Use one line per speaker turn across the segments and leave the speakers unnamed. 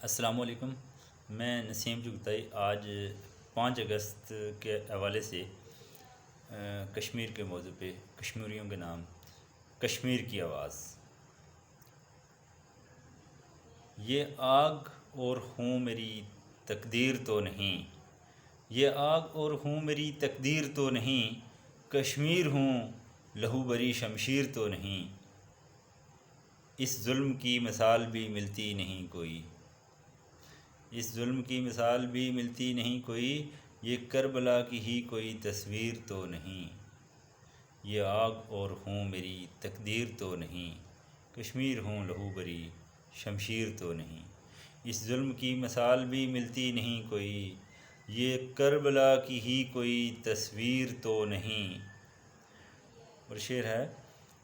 السلام علیکم۔ میں نسیم چغتائی آج 5 اگست کے حوالے سے کشمیر کے موضوع پہ کشمیریوں کے نام کشمیر کی آواز۔ یہ آگ اور خوں میری تقدیر تو نہیں، یہ آگ اور خوں میری تقدیر تو نہیں، کشمیر ہوں لہو بری شمشیر تو نہیں، اس ظلم کی مثال بھی ملتی نہیں کوئی، اس ظلم کی مثال بھی ملتی نہیں کوئی، یہ کربلا کی ہی کوئی تصویر تو نہیں، یہ آگ اور خوں میری تقدیر تو نہیں، کشمیر ہوں لہو بری شمشیر تو نہیں، اس ظلم کی مثال بھی ملتی نہیں کوئی، یہ کربلا کی ہی کوئی تصویر تو نہیں۔ اور شعر ہے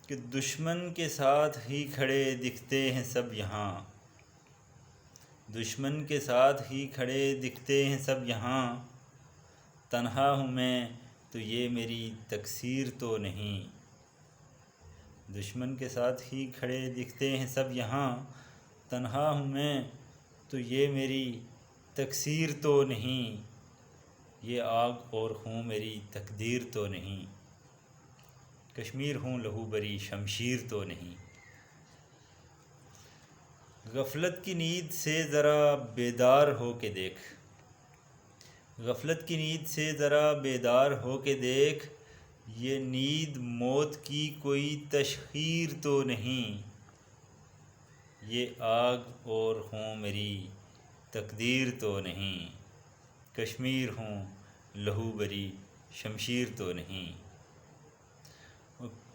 کہ دشمن کے ساتھ ہی کھڑے دکھتے ہیں سب یہاں، دشمن کے ساتھ ہی کھڑے دکھتے ہیں سب یہاں، تنہا ہوں میں تو یہ میری تقصیر تو نہیں، دشمن کے ساتھ ہی کھڑے دکھتے ہیں سب یہاں، تنہا ہوں میں تو یہ میری تقصیر تو نہیں، یہ آگ اور خوں میری تقدیر تو نہیں، کشمیر ہوں لہو بری شمشیر تو نہیں۔ غفلت کی نیند سے ذرا بیدار ہو کے دیکھ، غفلت کی نیند سے ذرا بیدار ہو کے دیکھ، یہ نیند موت کی کوئی تشخیر تو نہیں، یہ آگ اور خوں میری تقدیر تو نہیں، کشمیر ہوں لہو بری شمشیر تو نہیں۔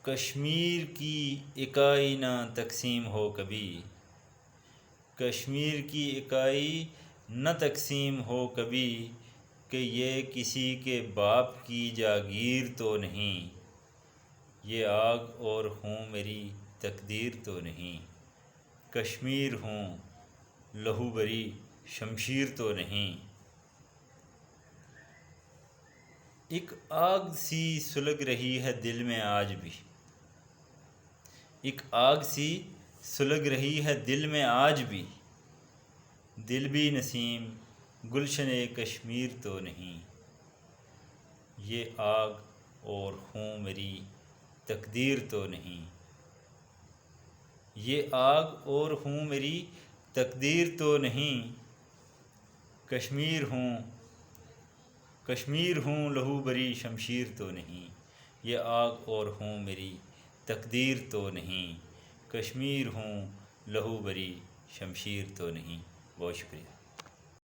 کشمیر کی اکائی نہ تقسیم ہو کبھی، کشمیر کی اکائی نہ تقسیم ہو کبھی، کہ یہ کسی کے باپ کی جاگیر تو نہیں، یہ آگ اور خوں میری تقدیر تو نہیں، کشمیر ہوں لہو بری شمشیر تو نہیں۔ ایک آگ سی سلگ رہی ہے دل میں آج بھی، ایک آگ سی سلگ رہی ہے دل میں آج بھی، دل بھی نسیم گلشن کشمیر تو نہیں، یہ آگ اور خوں میری تقدیر تو نہیں، یہ آگ اور خوں میری تقدیر تو نہیں، کشمیر ہوں لہو بری شمشیر تو نہیں، یہ آگ اور خوں میری تقدیر تو نہیں، کشمیر ہوں لہو بری شمشیر تو نہیں۔ بہت شکریہ۔